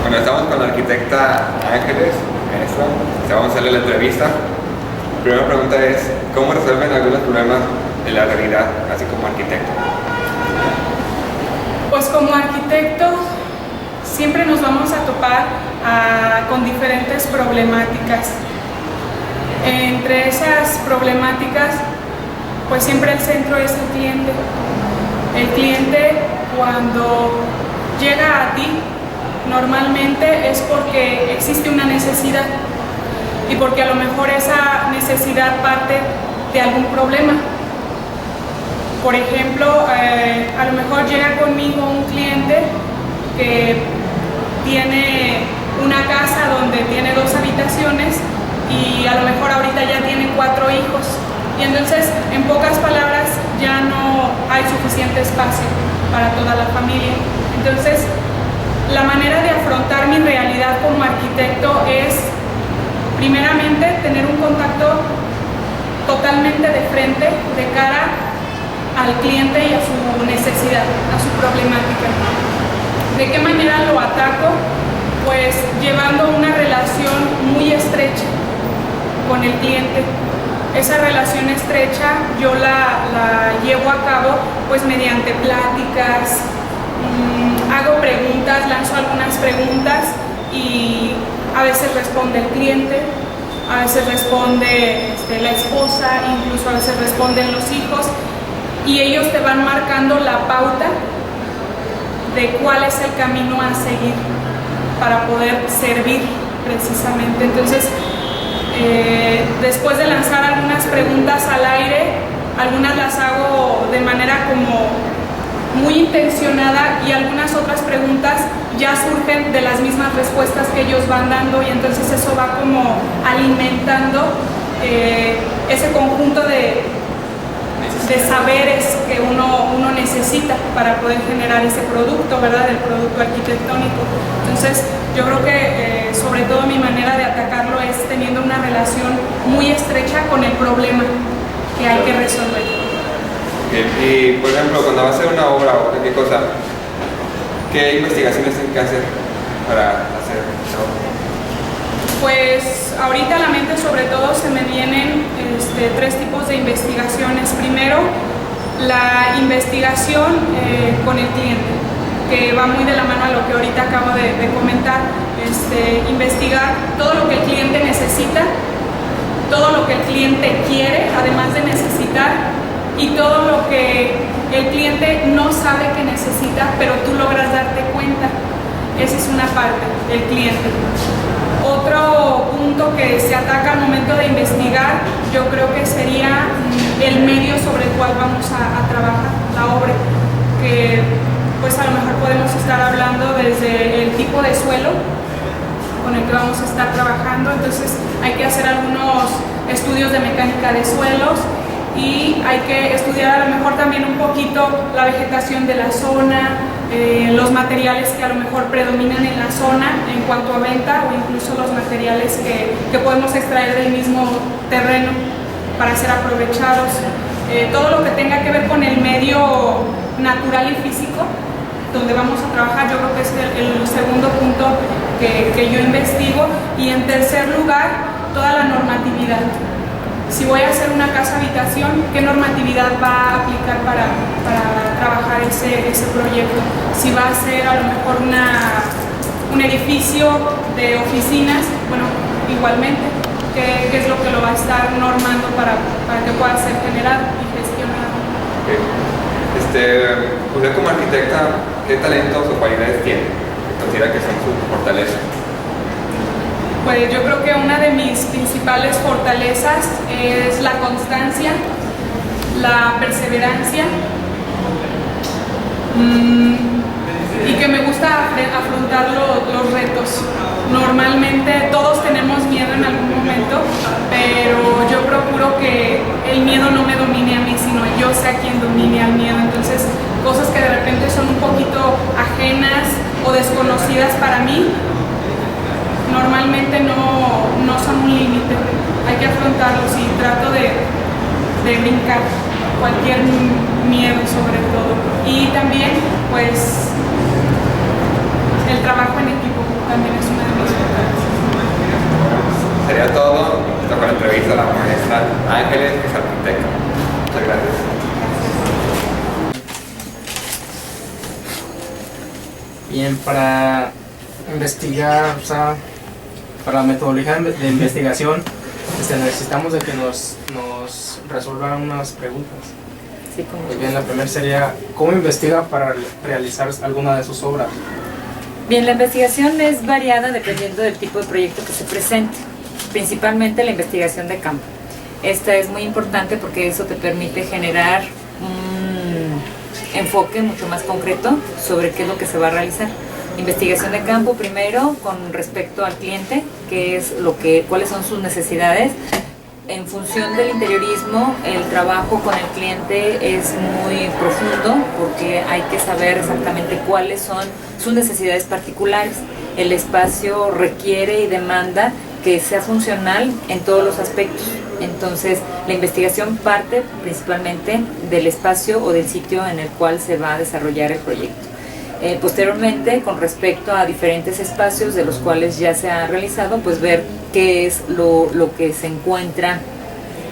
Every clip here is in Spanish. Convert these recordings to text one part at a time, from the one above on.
Bueno, estamos con la arquitecta Ángeles, maestra. Vamos a hacerle la entrevista. La primera pregunta es, ¿cómo resuelven algunos problemas de la realidad, así como arquitecto? Pues como arquitectos siempre nos vamos a topar con diferentes problemáticas. Entre esas problemáticas, pues siempre el centro es el cliente. El cliente, cuando llega a ti, normalmente es porque existe una necesidad y porque a lo mejor esa necesidad parte de algún problema. Por ejemplo, a lo mejor llega conmigo un cliente que tiene una casa donde tiene 2 habitaciones y a lo mejor ahorita ya tiene 4 hijos. Y entonces, en pocas palabras, ya no hay suficiente espacio para toda la familia. Entonces, la manera de afrontar mi realidad como arquitecto es, primeramente, tener un contacto totalmente de frente, de cara al cliente y a su necesidad, a su problemática. ¿De qué manera lo ataco? Pues llevando una relación muy estrecha con el cliente. Esa relación estrecha yo la llevo a cabo pues mediante pláticas, hago preguntas, lanzo algunas preguntas y a veces responde el cliente, a veces responde la esposa, incluso a veces responden los hijos, y ellos te van marcando la pauta de cuál es el camino a seguir para poder servir precisamente. Entonces, después de lanzar algunas preguntas al aire, algunas las hago de manera como muy intencionada y algunas otras preguntas ya surgen de las mismas respuestas que ellos van dando, y entonces eso va como alimentando ese conjunto de saberes que uno necesita para poder generar ese producto, ¿verdad? El producto arquitectónico. Entonces, yo creo que sobre todo mi manera de atacarlo es teniendo una relación muy estrecha con el problema que hay que resolver. Y, por ejemplo, cuando va a hacer una obra o cualquier cosa, ¿qué investigaciones tienen que hacer para hacer esa obra? Pues ahorita a la mente sobre todo se me vienen 3 tipos de investigaciones. Primero, la investigación con el cliente, que va muy de la mano a lo que ahorita acabo de comentar. Investigar todo lo que el cliente necesita, todo lo que el cliente quiere, además de necesitar, y todo lo que el cliente no sabe que necesita, pero tú logras darte cuenta. Esa es una parte, el cliente. Otro punto que se ataca al momento de investigar, yo creo que sería el medio sobre el cual vamos a trabajar la obra, que pues a lo mejor podemos estar hablando desde el tipo de suelo con el que vamos a estar trabajando. Entonces hay que hacer algunos estudios de mecánica de suelos y hay que estudiar a lo mejor también un poquito la vegetación de la zona, los materiales que a lo mejor predominan en la zona en cuanto a venta, o incluso los materiales que podemos extraer del mismo terreno para ser aprovechados. Todo lo que tenga que ver con el medio natural y físico donde vamos a trabajar, yo creo que es el segundo punto que yo investigo. Y en tercer lugar, toda la normatividad. Si voy a hacer una casa habitación, ¿qué normatividad va a aplicar para trabajar ese proyecto? Si va a ser a lo mejor un edificio de oficinas, bueno, igualmente, ¿qué es lo que lo va a estar normando para que pueda ser generado y gestionado? Usted como arquitecta, ¿qué talentos o cualidades tiene? ¿Considera que son su fortaleza? Pues yo creo que una de mis principales fortalezas es la constancia, la perseverancia, y que me gusta afrontar los retos. Normalmente todos tenemos miedo en algún momento, pero yo procuro que el miedo no me domine a mí, sino yo sea quien domine al miedo. Entonces, cosas que de repente son un poquito ajenas o desconocidas para mí, normalmente no son un límite. Hay que afrontarlos y trato de brincar cualquier miedo sobre todo. Y también, pues, el trabajo en equipo. también es una de mis fortalezas. Sería todo. Esta fue la entrevista a la maestra Ángeles, que es arquitecta. Muchas gracias. Bien, para investigar, o sea, para la metodología de investigación, necesitamos de que nos resuelvan unas preguntas. Sí, Muy bien, la primera sería, ¿cómo investiga para realizar alguna de sus obras? Bien, la investigación es variada dependiendo del tipo de proyecto que se presente, principalmente la investigación de campo. Esta es muy importante porque eso te permite generar un enfoque mucho más concreto sobre qué es lo que se va a realizar. Investigación de campo primero con respecto al cliente, cuáles son sus necesidades. En función del interiorismo, el trabajo con el cliente es muy profundo porque hay que saber exactamente cuáles son sus necesidades particulares. El espacio requiere y demanda que sea funcional en todos los aspectos. Entonces, la investigación parte principalmente del espacio o del sitio en el cual se va a desarrollar el proyecto. Posteriormente, con respecto a diferentes espacios de los cuales ya se ha realizado, pues ver qué es lo que se encuentra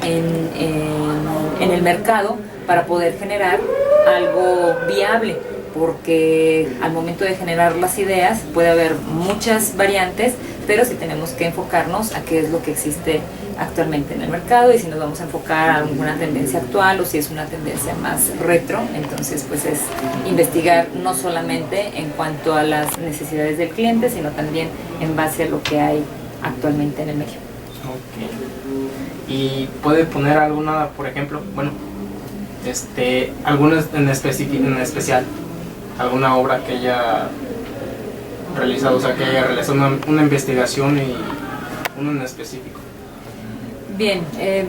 en el mercado para poder generar algo viable, porque al momento de generar las ideas puede haber muchas variantes, pero sí tenemos que enfocarnos a qué es lo que existe actualmente en el mercado, y si nos vamos a enfocar a alguna tendencia actual o si es una tendencia más retro, entonces pues es investigar no solamente en cuanto a las necesidades del cliente, sino también en base a lo que hay actualmente en el medio. Ok. Y puede poner alguna, por ejemplo, bueno, alguna en especial, alguna obra que haya realizado, o sea, que haya realizado una investigación y uno en específico. Bien,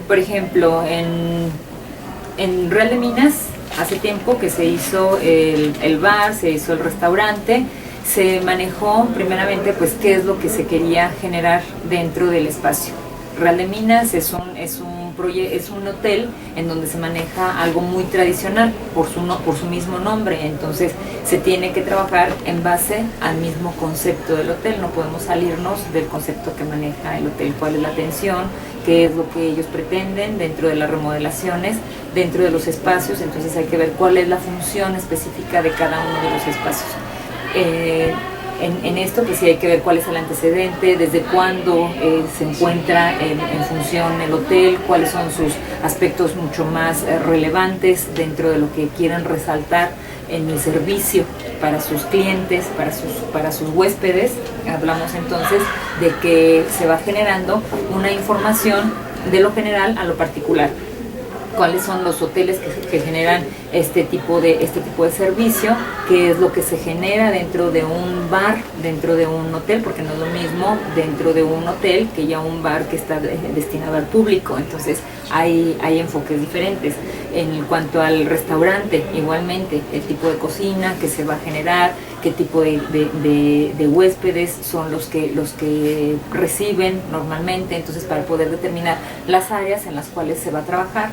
por ejemplo, en Real de Minas, hace tiempo que se hizo el bar, se hizo el restaurante, se manejó primeramente pues qué es lo que se quería generar dentro del espacio. Real de Minas es un hotel en donde se maneja algo muy tradicional por su mismo nombre, entonces se tiene que trabajar en base al mismo concepto del hotel, no podemos salirnos del concepto que maneja el hotel, cuál es la atención, qué es lo que ellos pretenden dentro de las remodelaciones, dentro de los espacios, entonces hay que ver cuál es la función específica de cada uno de los espacios. En esto pues sí hay que ver cuál es el antecedente, desde cuándo se encuentra en función el hotel, cuáles son sus aspectos mucho más relevantes dentro de lo que quieran resaltar en el servicio para sus clientes, para sus huéspedes. Hablamos entonces de que se va generando una información de lo general a lo particular. Cuáles son los hoteles que generan este tipo de servicio, qué es lo que se genera dentro de un bar, dentro de un hotel, porque no es lo mismo dentro de un hotel que ya un bar que está destinado al público, entonces hay enfoques diferentes. En cuanto al restaurante, igualmente, el tipo de cocina que se va a generar, qué tipo de huéspedes son los que reciben normalmente, entonces para poder determinar las áreas en las cuales se va a trabajar,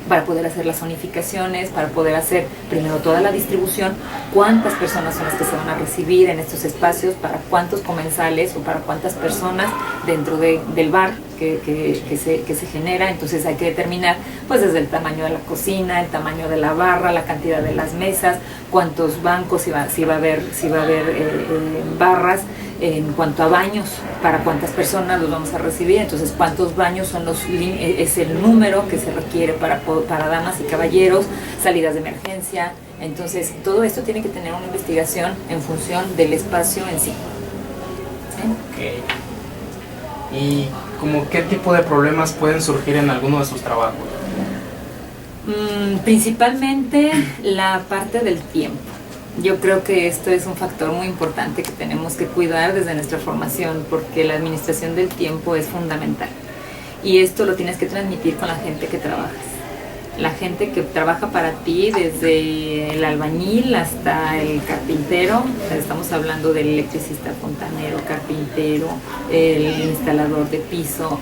para poder hacer las zonificaciones, para poder hacer primero toda la distribución, cuántas personas son las que se van a recibir en estos espacios, para cuántos comensales o para cuántas personas dentro del bar que se genera. Entonces hay que determinar pues desde el tamaño de la cocina, el tamaño de la barra, la cantidad de las mesas, cuántos bancos, si va a haber barras, en cuanto a baños, para cuántas personas los vamos a recibir, entonces cuántos baños es el número que se requiere para damas y caballeros, salidas de emergencia, entonces todo esto tiene que tener una investigación en función del espacio en sí. ¿Sí? Ok. ¿Y como qué tipo de problemas pueden surgir en alguno de sus trabajos? Principalmente la parte del tiempo. Yo creo que esto es un factor muy importante que tenemos que cuidar desde nuestra formación, porque la administración del tiempo es fundamental. Y esto lo tienes que transmitir con la gente que trabajas. La gente que trabaja para ti, desde el albañil hasta el carpintero, estamos hablando del electricista, fontanero, carpintero, el instalador de piso,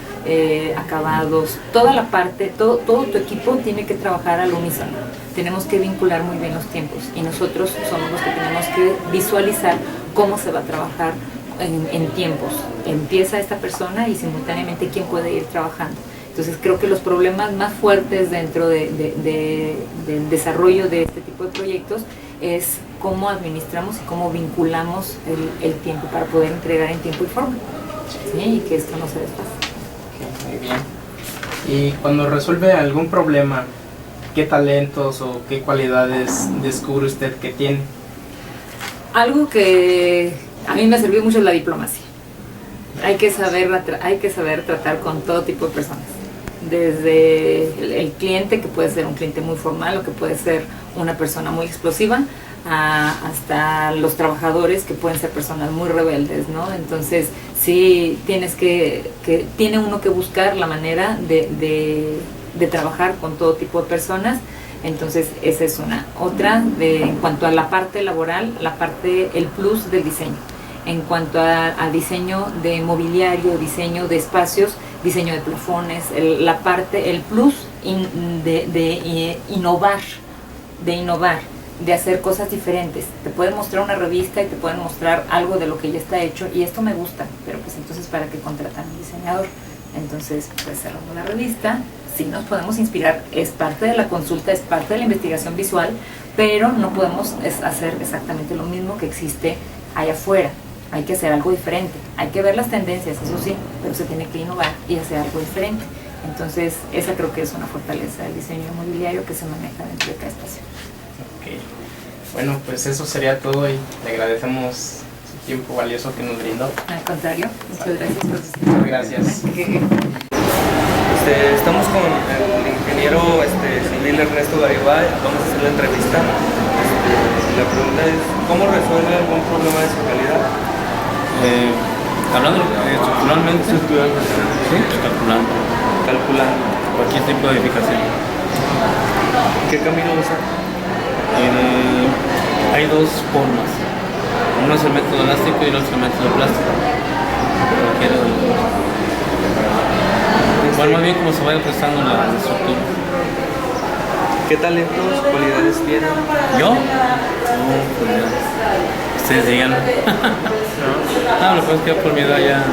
acabados, toda la parte, todo tu equipo tiene que trabajar al unísono. Tenemos que vincular muy bien los tiempos y nosotros somos los que tenemos que visualizar cómo se va a trabajar, en tiempos. Empieza esta persona y simultáneamente quién puede ir trabajando. Entonces creo que los problemas más fuertes dentro del desarrollo de este tipo de proyectos es cómo administramos y cómo vinculamos el tiempo para poder entregar en tiempo y forma, ¿sí? Y que esto no se desfase. Okay, muy bien. Y cuando resuelve algún problema, ¿qué talentos o qué cualidades descubre usted que tiene? Algo que a mí me ha servido mucho es la diplomacia. Hay que saber tratar con todo tipo de personas. Desde el cliente, que puede ser un cliente muy formal o que puede ser una persona muy explosiva, hasta los trabajadores, que pueden ser personas muy rebeldes, ¿no? Entonces sí tiene uno que buscar la manera de trabajar con todo tipo de personas. Entonces esa es una. Otra, en cuanto a la parte laboral, el plus del diseño. En cuanto a diseño de mobiliario, diseño de espacios, diseño de plafones, el plus de innovar, de hacer cosas diferentes. Te pueden mostrar una revista y te pueden mostrar algo de lo que ya está hecho y esto me gusta, pero pues entonces ¿para qué contratan a un diseñador? Entonces pues cerramos la revista, sí nos podemos inspirar, es parte de la consulta, es parte de la investigación visual, pero no podemos hacer exactamente lo mismo que existe allá afuera. Hay que hacer algo diferente, hay que ver las tendencias, eso sí, pero se tiene que innovar y hacer algo diferente. Entonces, esa creo que es una fortaleza del diseño inmobiliario que se maneja dentro de cada espacio. Ok, bueno, pues eso sería todo y le agradecemos su tiempo valioso que nos brindó. Al contrario, muchas gracias por su Muchas gracias. Estamos con el ingeniero civil Ernesto Garibay, vamos a hacer la entrevista. La pregunta es, ¿cómo resuelve algún problema de su realidad? Hablando estructuralmente, ¿sí? Calculando cualquier tipo de edificación. ¿Qué camino usa? Hay dos formas. Uno es el método elástico y el otro es el método plástico. Bueno, más bien como se vaya prestando la estructura. ¿Qué talentos, cualidades tiene? ¿Yo? No, pues ya. Ustedes díganlo. No, lo que pasa es que por mi edad ya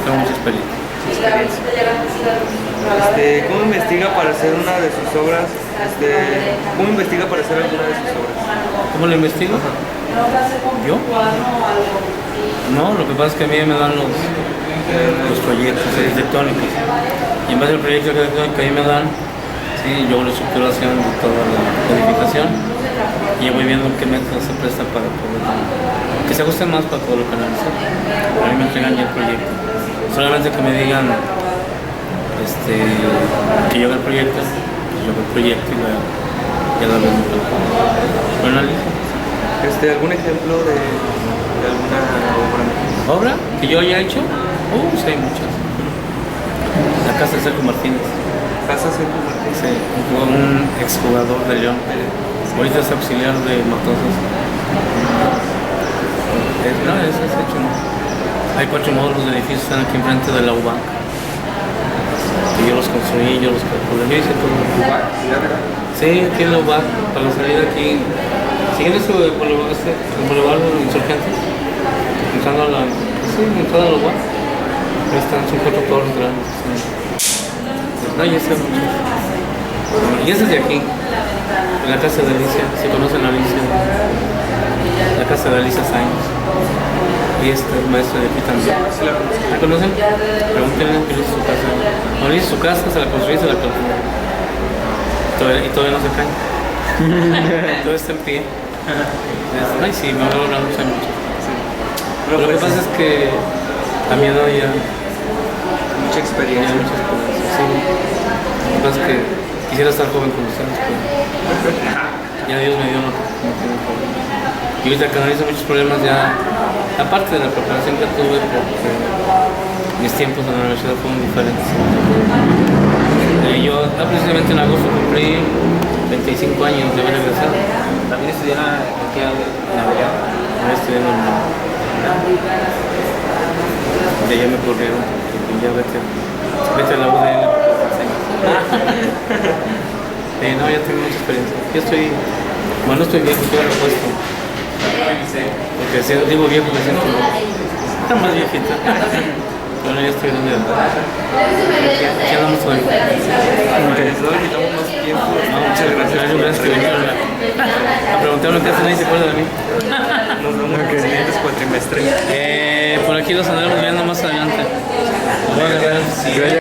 tengo mucha experiencia. ¿Cómo investiga para hacer una de sus obras? ¿Cómo investiga para hacer alguna de sus obras? ¿Cómo lo investigo? ¿Yo? No, lo que pasa es que a mí me dan los proyectos arquitectónicos. Y en base al proyecto arquitectónico que a mí me dan, sí, yo hago la estructuración de toda la edificación y yo voy viendo qué método se presta para poder que se ajuste más para todo lo que analizar. A mí me entregan ya el proyecto. Solamente que me digan que yo haga el proyecto, pues yo hago el proyecto y ya lo lo analizo. ¿Algún ejemplo de alguna obra? ¿Obra que yo haya hecho? Sí, hay muchas. La casa de Sergio Martínez. ¿Casa Sergio Martínez? Sí, un exjugador de León. Ahorita es auxiliar de Matosas. No, eso es hecho, ¿no? Hay 4 módulos de edificios que están aquí enfrente de la UBAC. Que yo los construí, yo los calculé. Yo hice todo. ¿UBAC? Sí, aquí en la UBAC, para la salida aquí. Siguiendo el boulevard de Insurgentes, entrando a la UBAC. Ahí están, son 4 torres grandes. No, y ese es mucho. Y ese es de aquí, en la casa de Alicia, se conocen a Alicia, la casa de Alicia Sainz. Y este es maestro de aquí también. ¿La conocen? Pregúntenle que hizo su casa. No, hizo su casa, se la construyó y se la calculó. Y todavía no se cae. Todo está en pie. Ay, sí, me voy a hablar mucho. Pero lo que pasa es que a mi edad ya Mucha experiencia. Sí. Lo que pasa es que quisiera estar joven con ustedes, pero ya Dios me dio lo que me tiene joven. Y ahorita canalizo muchos problemas ya, aparte de la preparación que tuve, porque mis tiempos en la universidad fueron diferentes. Yo precisamente en agosto cumplí 25 años de haber egresado. ¿También estudié aquí en Navidad? Ahora estudié en la de allá me corrieron, porque ya vete a la UDL. No, ya tengo mucha experiencia. Yo estoy viejo, estoy repuesto. Porque si digo viejo me siento Está más viejita. Bueno, ya estoy grande. ¿Qué andamos hoy? Pues no le quitamos más tiempo. No, muchas gracias. Gracias que vinieron a preguntarme qué hacen ahí, se acuerdan de mí. Nos vemos en los siguientes cuatrimestres. Por aquí los andaremos viendo más adelante. Bueno, gracias.